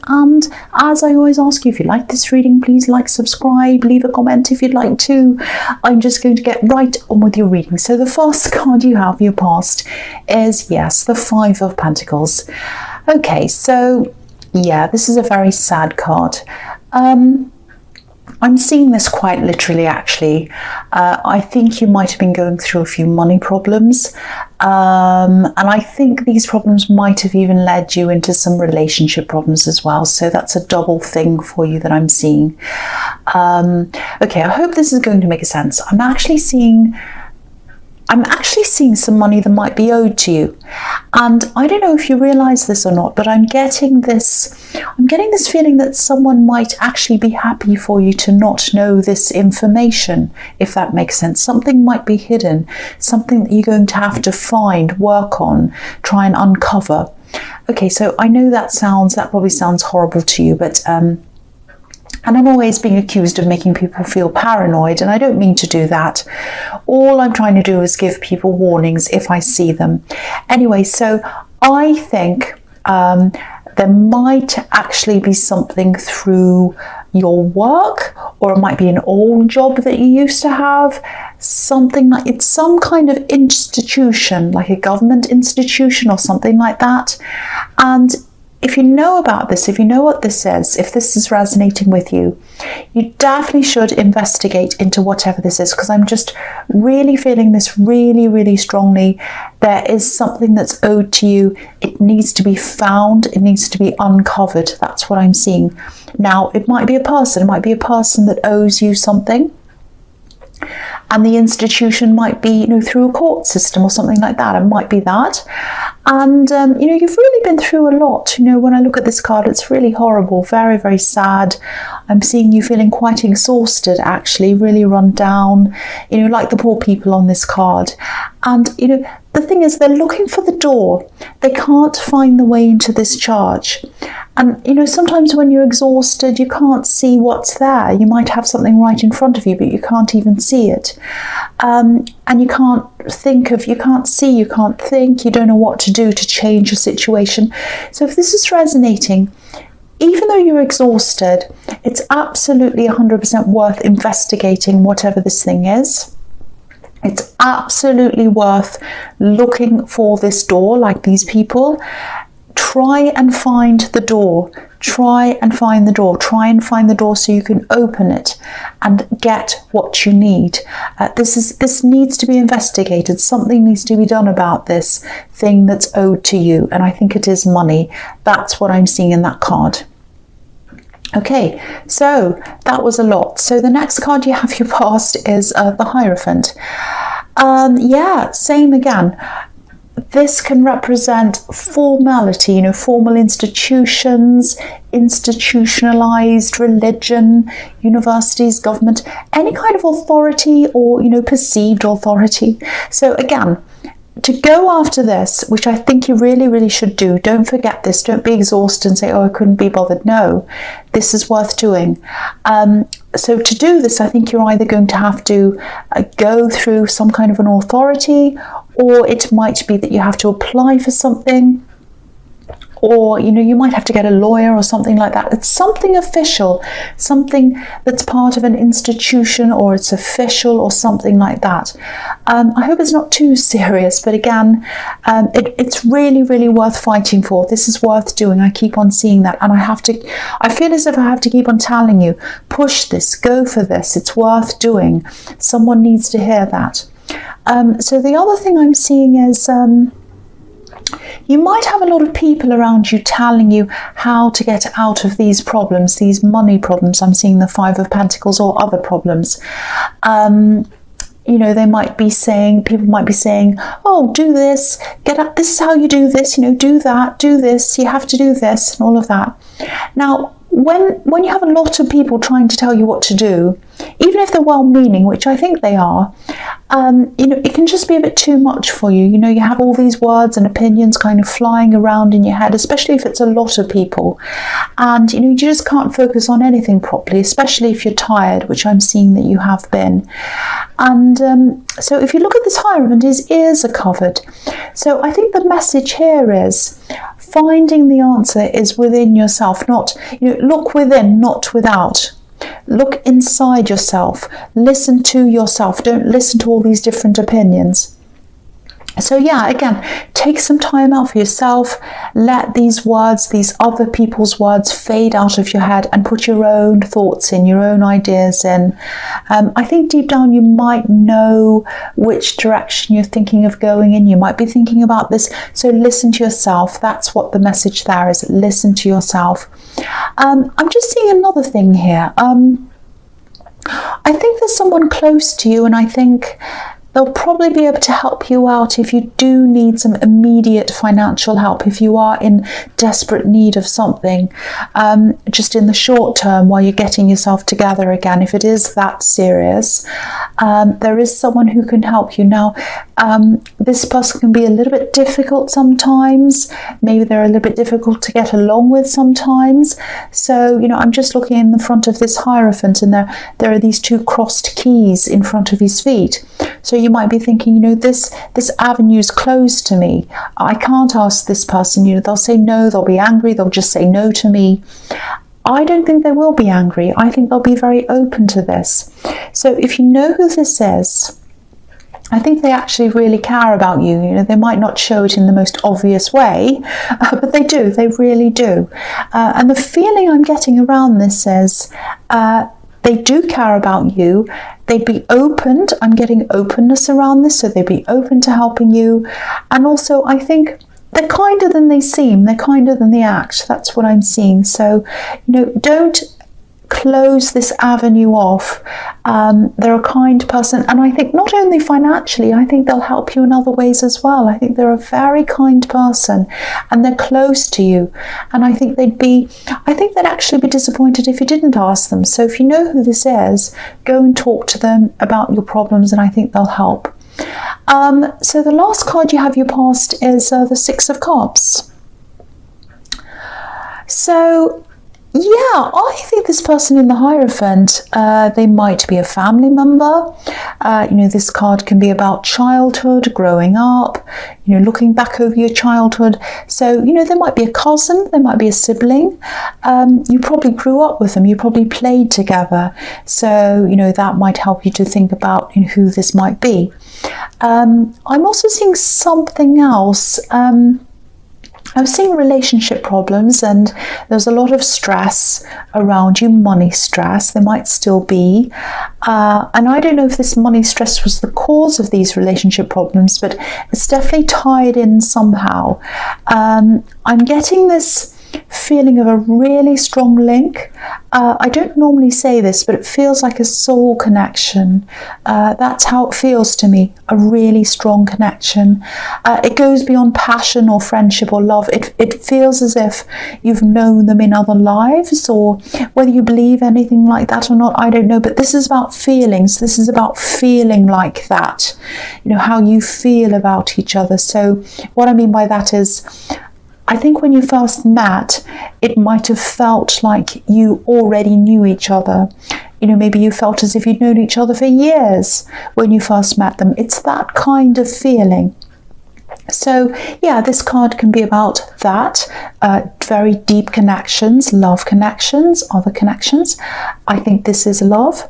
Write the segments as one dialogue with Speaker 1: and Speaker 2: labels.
Speaker 1: And as I always ask you, if you like this reading, please like, subscribe, leave a comment if you'd like to. I'm just going to get right on with your reading. So the first card you have, your past, is, yes, the Five of Pentacles. Okay, so yeah, this is a very sad card. I'm seeing this quite literally, actually. I think you might have been going through a few money problems. And I think these problems might have even led you into some relationship problems as well. So that's a double thing for you that I'm seeing. Okay, I hope this is going to make sense. I'm actually seeing some money that might be owed to you. And I don't know if you realize this or not, but I'm getting this feeling that someone might actually be happy for you to not know this information, if that makes sense. Something might be hidden, something that you're going to have to find, work on, try and uncover. Okay, so I know that probably sounds horrible to you, but and I'm always being accused of making people feel paranoid, and I don't mean to do that. All I'm trying to do is give people warnings if I see them. Anyway, so I think there might actually be something through your work, or it might be an old job that you used to have, something like it's some kind of institution, like a government institution or something like that. And if you know about this, if you know what this is, if this is resonating with you, you definitely should investigate into whatever this is, because I'm just really feeling this really, really strongly. There is something that's owed to you. It needs to be found. It needs to be uncovered. That's what I'm seeing. Now, it might be a person. It might be a person that owes you something. And the institution might be, through a court system or something like that. It might be that. And, you've really been through a lot. When I look at this card, it's really horrible, very, very sad. I'm seeing you feeling quite exhausted, actually, really run down, like the poor people on this card. And, the thing is, they're looking for the door. They can't find the way into this charge. And, sometimes when you're exhausted, you can't see what's there. You might have something right in front of you, but you can't even see it. And you can't think, you think, you don't know what to do to change your situation. So if this is resonating, even though you're exhausted, it's absolutely 100% worth investigating whatever this thing is. It's absolutely worth looking for this door, like these people. Try and find the door. Try and find the door. Try and find the door so you can open it and get what you need. This needs to be investigated. Something needs to be done about this thing that's owed to you. And I think it is money. That's what I'm seeing in that card. Okay, so that was a lot. So the next card you have, your past, is the Hierophant. Yeah, same again. This can represent formality, formal institutions, institutionalized religion, universities, government, any kind of authority or, perceived authority. So again, to go after this, which I think you really, really should do, don't forget this, don't be exhausted and say, oh, I couldn't be bothered. No, this is worth doing. So to do this, I think you're either going to have to go through some kind of an authority, or it might be that you have to apply for something, or you might have to get a lawyer or something like that. It's something official, something that's part of an institution, or it's official or something like that. I hope it's not too serious, but again, it's really, really worth fighting for. This is worth doing. I keep on seeing that, and I feel as if I have to keep on telling you, push this, go for this, it's worth doing. Someone needs to hear that. So the other thing I'm seeing is you might have a lot of people around you telling you how to get out of these problems, these money problems. I'm seeing the Five of Pentacles, or other problems. They might be saying, people might be saying, oh, do this, get up, this is how you do this, do that, do this, you have to do this, and all of that. Now, when you have a lot of people trying to tell you what to do, even if they're well-meaning, which I think they are, it can just be a bit too much for you. You have all these words and opinions kind of flying around in your head, especially if it's a lot of people. And, you just can't focus on anything properly, especially if you're tired, which I'm seeing that you have been. And so if you look at this Hierophant, his ears are covered. So I think the message here is, finding the answer is within yourself, not, look within, not without. Look inside yourself. Listen to yourself. Don't listen to all these different opinions. So yeah, again, take some time out for yourself. Let these words, these other people's words, fade out of your head and put your own thoughts in, your own ideas in. I think deep down you might know which direction you're thinking of going in. You might be thinking about this. So listen to yourself. That's what the message there is. Listen to yourself. I'm just seeing another thing here. I think there's someone close to you, and I think they'll probably be able to help you out if you do need some immediate financial help, if you are in desperate need of something, just in the short term while you're getting yourself together again. If it is that serious, there is someone who can help you. Now, this person can be a little bit difficult sometimes. Maybe they're a little bit difficult to get along with sometimes. So, I'm just looking in the front of this Hierophant, and there are these two crossed keys in front of his feet. So you might be thinking, this avenue is closed to me. I can't ask this person. They'll say no, they'll be angry, they'll just say no to me. I don't think they will be angry. I think they'll be very open to this. So if you know who this is, I think they actually really care about you. They might not show it in the most obvious way, but they do. They really do. And the feeling I'm getting around this is they do care about you. They'd be opened. I'm getting openness around this, so they'd be open to helping you. And also, I think they're kinder than they seem. They're kinder than they act. That's what I'm seeing. So, don't close this avenue off. They're a kind person, and I think not only financially, I think they'll help you in other ways as well. I think they're a very kind person, and they're close to you, and I think they'd actually be disappointed if you didn't ask them. So if you know who this is, go and talk to them about your problems, and I think they'll help. So the last card you have your past is the Six of Cups. So yeah, I think this person in the Hierophant, they might be a family member. This card can be about childhood, growing up, looking back over your childhood. So, there might be a cousin, there might be a sibling. You probably grew up with them, you probably played together. So, that might help you to think about who this might be. I'm also seeing something else. I'm seeing relationship problems, and there's a lot of stress around you, money stress. There might still be. And I don't know if this money stress was the cause of these relationship problems, but it's definitely tied in somehow. I'm getting this feeling of a really strong link. I don't normally say this, but it feels like a soul connection. That's how it feels to me, a really strong connection. It goes beyond passion or friendship or love. It feels as if you've known them in other lives, or whether you believe anything like that or not, I don't know, but this is about feelings. This is about feeling like that, how you feel about each other. So what I mean by that is, I think when you first met, it might have felt like you already knew each other. Maybe you felt as if you'd known each other for years when you first met them. It's that kind of feeling. So yeah, this card can be about that, very deep connections, love connections, other connections. I think this is love.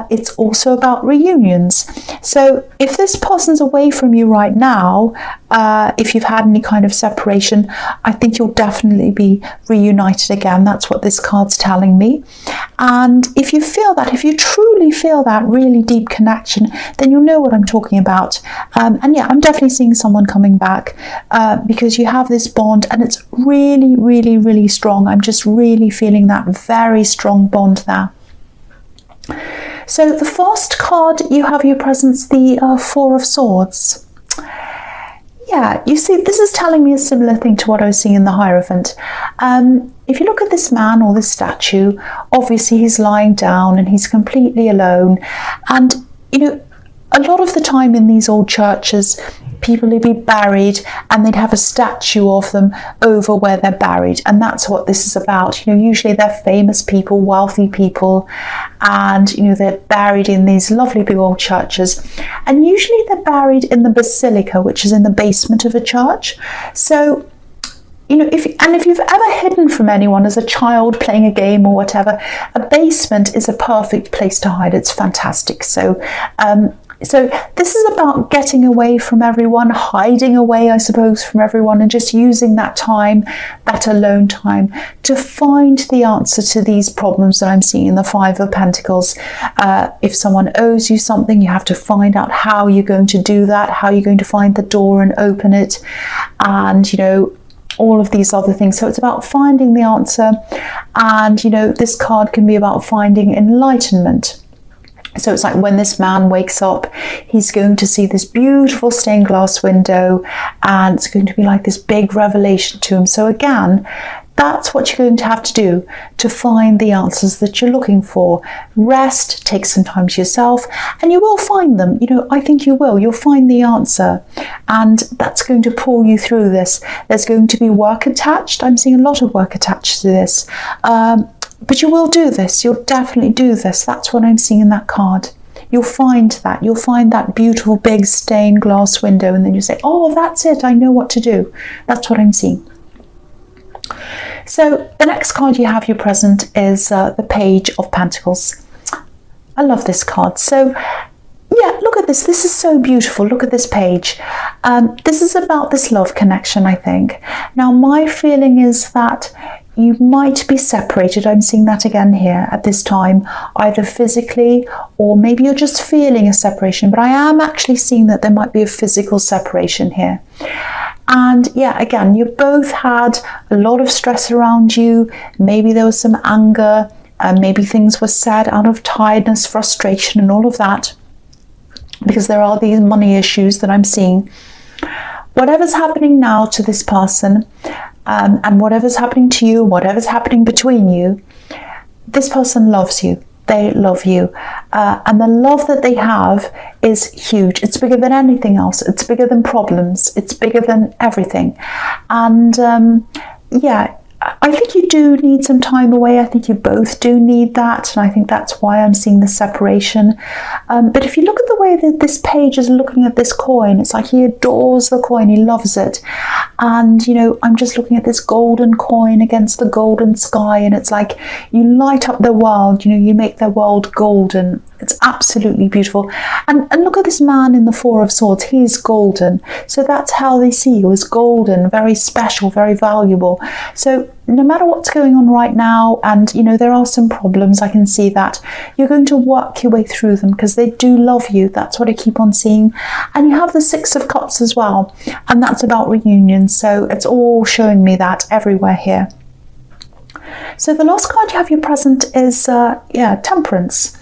Speaker 1: It's also about reunions. So if this person's away from you right now, if you've had any kind of separation, I think you'll definitely be reunited again. That's what this card's telling me. And if you feel that, if you truly feel that really deep connection, then you'll know what I'm talking about. And yeah, I'm definitely seeing someone coming back because you have this bond, and it's really, really, really strong. I'm just really feeling that very strong bond there. So the first card you have your presence, the Four of Swords. Yeah, you see, this is telling me a similar thing to what I was seeing in the Hierophant. If you look at this man or this statue, obviously he's lying down and he's completely alone. And, a lot of the time in these old churches, people would be buried and they'd have a statue of them over where they're buried. And that's what this is about. Usually they're famous people, wealthy people, and, they're buried in these lovely big old churches. And usually they're buried in the basilica, which is in the basement of a church. So, if you've ever hidden from anyone as a child playing a game or whatever, a basement is a perfect place to hide. It's fantastic. So this is about getting away from everyone, hiding away, I suppose, from everyone, and just using that time, that alone time, to find the answer to these problems that I'm seeing in the Five of Pentacles. If someone owes you something, you have to find out how you're going to do that, how you're going to find the door and open it, and, all of these other things. So it's about finding the answer, and, this card can be about finding enlightenment. So it's like when this man wakes up, he's going to see this beautiful stained glass window, and it's going to be like this big revelation to him. So again, that's what you're going to have to do to find the answers that you're looking for. Rest, take some time to yourself, and you will find them. I think you will. You'll find the answer, and that's going to pull you through this. There's going to be work attached. I'm seeing a lot of work attached to this. But you will do this. You'll definitely do this. That's what I'm seeing in that card. You'll find that. You'll find that beautiful big stained glass window, and then you say, oh, that's it. I know what to do. That's what I'm seeing. So the next card you have, your present, is the Page of Pentacles. I love this card. So yeah, look at this. This is so beautiful. Look at this page. This is about this love connection, I think. Now, my feeling is that you might be separated. I'm seeing that again here at this time, either physically or maybe you're just feeling a separation. But I am actually seeing that there might be a physical separation here. And yeah, again, you both had a lot of stress around you. Maybe there was some anger, maybe things were said out of tiredness, frustration, and all of that, because there are these money issues that I'm seeing. Whatever's happening now to this person, and whatever's happening to you, whatever's happening between you, this person loves you. They love you. And the love that they have is huge. It's bigger than anything else. It's bigger than problems. It's bigger than everything. And yeah, I think you do need some time away. I think you both do need that. And I think that's why I'm seeing the separation. But if you look at the way that this page is looking at this coin, it's like he adores the coin. He loves it. And, I'm just looking at this golden coin against the golden sky. And it's like you light up the world. You make their world golden. It's absolutely beautiful. And look at this man in the Four of Swords. He's golden. So that's how they see you, as golden, very special, very valuable. So no matter what's going on right now, and there are some problems, I can see that you're going to work your way through them because they do love you. That's what I keep on seeing. And you have the Six of Cups as well, and that's about reunion. So it's all showing me that everywhere here. So the last card you have, your present, is Temperance.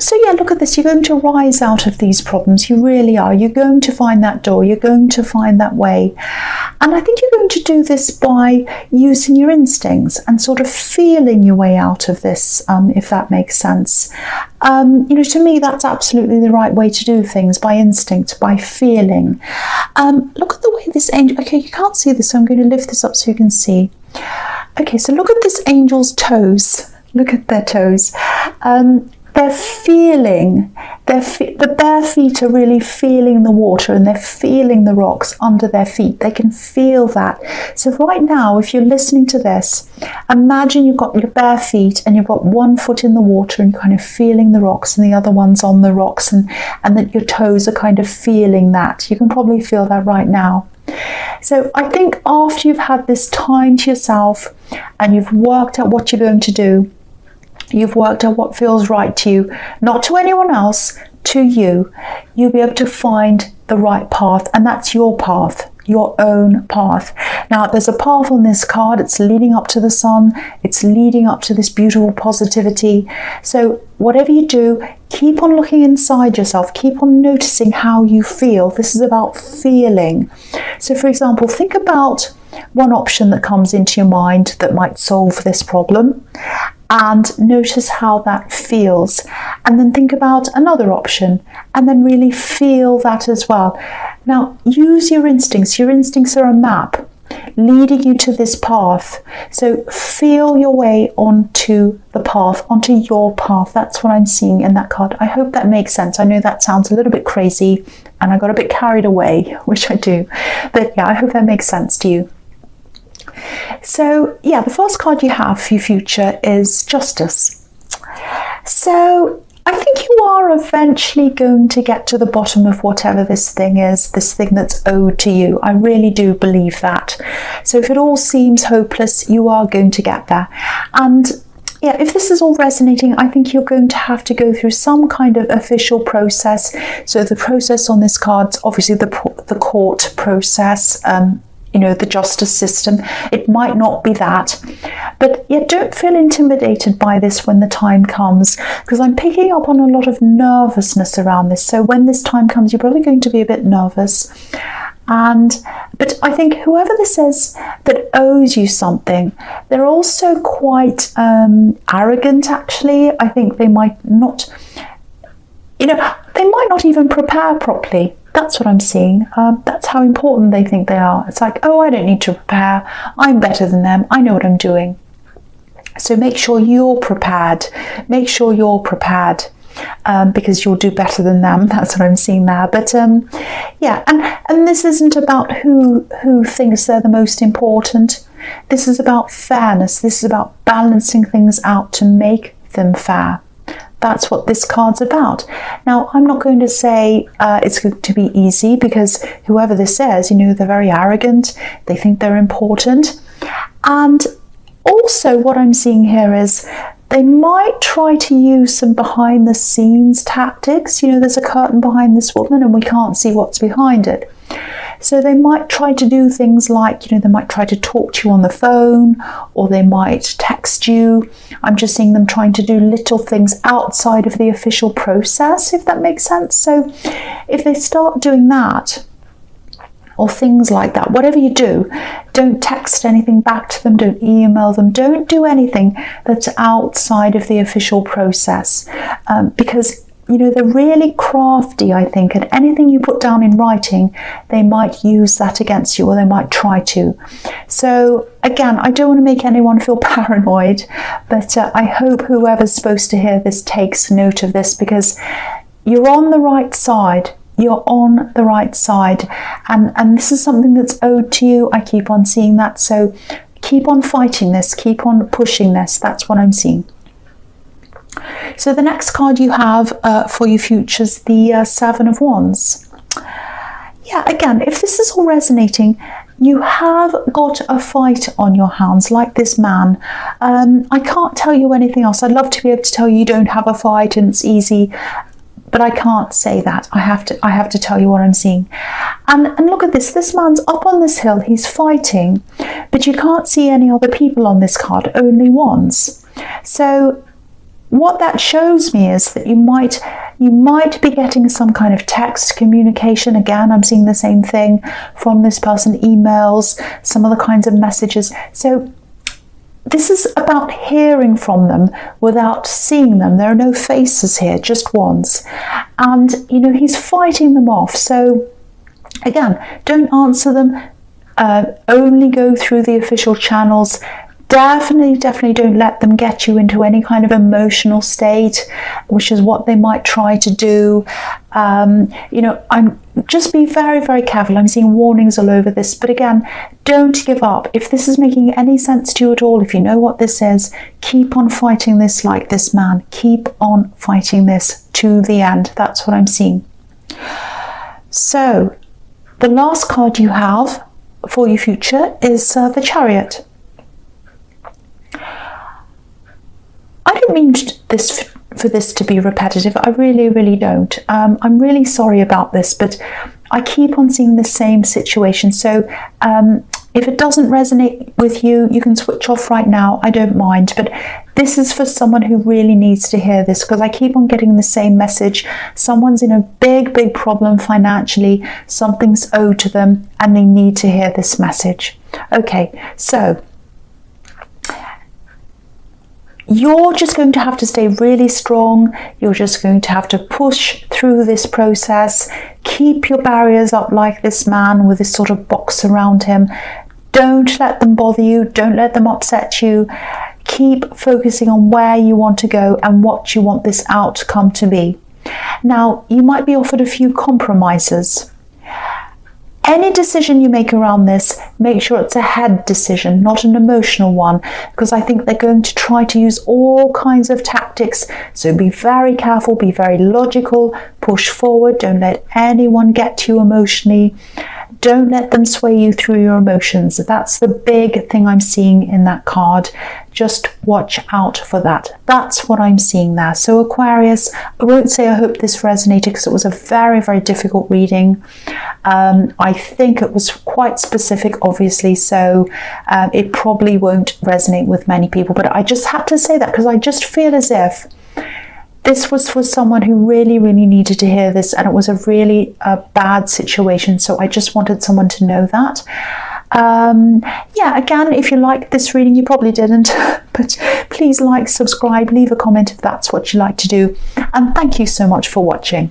Speaker 1: So yeah, look at this. You're going to rise out of these problems. You really are. You're going to find that door. You're going to find that way. And I think you're going to do this by using your instincts and sort of feeling your way out of this, if that makes sense. To me, that's absolutely the right way to do things, by instinct, by feeling. Look at the way this angel, okay, you can't see this, so I'm going to lift this up so you can see. Okay, so look at this angel's toes. Look at their toes. They're feeling, the bare feet are really feeling the water, and they're feeling the rocks under their feet. They can feel that. So right now, if you're listening to this, imagine you've got your bare feet and you've got one foot in the water and you're kind of feeling the rocks, and the other one's on the rocks, and that your toes are kind of feeling that. You can probably feel that right now. So I think after you've had this time to yourself and you've worked out what you're going to do, you've worked out what feels right to you, not to anyone else, to you, you'll be able to find the right path, and that's your path, your own path. Now, there's a path on this card. It's leading up to the sun. It's leading up to this beautiful positivity. So whatever you do, keep on looking inside yourself. Keep on noticing how you feel. This is about feeling. So for example, think about one option that comes into your mind that might solve this problem, and notice how that feels. And then think about another option, and then really feel that as well. Now, use your instincts. Your instincts are a map leading you to this path. So feel your way onto the path, onto your path. That's what I'm seeing in that card. I hope that makes sense. I know that sounds a little bit crazy, and I got a bit carried away, which I do. But yeah, I hope that makes sense to you. So yeah, the first card you have for your future is Justice. So I think you are eventually going to get to the bottom of whatever this thing is, this thing that's owed to you. I really do believe that. So if it all seems hopeless, you are going to get there. And yeah, if this is all resonating, I think you're going to have to go through some kind of official process. So the process on this card's obviously the court process, the justice system. It might not be that, but yet don't feel intimidated by this when the time comes, because I'm picking up on a lot of nervousness around this. So when this time comes, you're probably going to be a bit nervous. But I think whoever this is that owes you something, they're also quite arrogant, actually. I think they might not, they might not even prepare properly. That's what I'm seeing. That's how important they think they are. It's like, oh, I don't need to prepare. I'm better than them. I know what I'm doing. So make sure you're prepared. Make sure you're prepared. Because you'll do better than them. That's what I'm seeing there. But yeah, and this isn't about who thinks they're the most important. This is about fairness. This is about balancing things out to make them fair. That's what this card's about. Now, I'm not going to say it's going to be easy, because whoever this is, they're very arrogant. They think they're important. And also what I'm seeing here is they might try to use some behind the scenes tactics. There's a curtain behind this woman and we can't see what's behind it. So they might try to do things like, they might try to talk to you on the phone, or they might text you. I'm just seeing them trying to do little things outside of the official process, if that makes sense. So if they start doing that, or things like that, whatever you do, don't text anything back to them, don't email them, don't do anything that's outside of the official process, because they're really crafty, I think, and anything you put down in writing, they might use that against you, or they might try to. So again, I don't want to make anyone feel paranoid, but I hope whoever's supposed to hear this takes note of this, because you're on the right side. You're on the right side, and this is something that's owed to you. I keep on seeing that, so keep on fighting this, keep on pushing this. That's what I'm seeing. So the next card you have for your future is the Seven of Wands. Yeah, again, if this is all resonating, you have got a fight on your hands, like this man. I can't tell you anything else. I'd love to be able to tell you don't have a fight and it's easy, but I can't say that. I have to tell you what I'm seeing. And look at this. This man's up on this hill. He's fighting, but you can't see any other people on this card, only wands. So what that shows me is that you might be getting some kind of text communication. Again, I'm seeing the same thing from this person, emails, some other kinds of messages. So this is about hearing from them without seeing them. There are no faces here, just wands. And, he's fighting them off. So, again, don't answer them. Only go through the official channels. Definitely don't let them get you into any kind of emotional state, which is what they might try to do. Just be very, very careful. I'm seeing warnings all over this, but again, don't give up. If this is making any sense to you at all, if you know what this is, keep on fighting this like this man. Keep on fighting this to the end. That's what I'm seeing. So, the last card you have for your future is the Chariot. I don't mean for this to be repetitive. I really, really don't. I'm really sorry about this, but I keep on seeing the same situation. So if it doesn't resonate with you, you can switch off right now. I don't mind. But this is for someone who really needs to hear this, because I keep on getting the same message. Someone's in a big, big problem financially. Something's owed to them and they need to hear this message. Okay, so you're just going to have to stay really strong. You're just going to have to push through this process. Keep your barriers up like this man with this sort of box around him. Don't let them bother you. Don't let them upset you. Keep focusing on where you want to go and what you want this outcome to be. Now, you might be offered a few compromises. Any decision you make around this, make sure it's a head decision, not an emotional one, because I think they're going to try to use all kinds of tactics. So be very careful, be very logical, push forward, don't let anyone get to you emotionally. Don't let them sway you through your emotions. That's the big thing I'm seeing in that card. Just watch out for that. That's what I'm seeing there. So Aquarius, I won't say I hope this resonated because it was a very, very difficult reading. I think it was quite specific, obviously, so it probably won't resonate with many people. But I just have to say that because I just feel as if this was for someone who really, really needed to hear this, and it was a really bad situation. So I just wanted someone to know that. Yeah, again, if you liked this reading, you probably didn't, but please like, subscribe, leave a comment if that's what you like to do. And thank you so much for watching.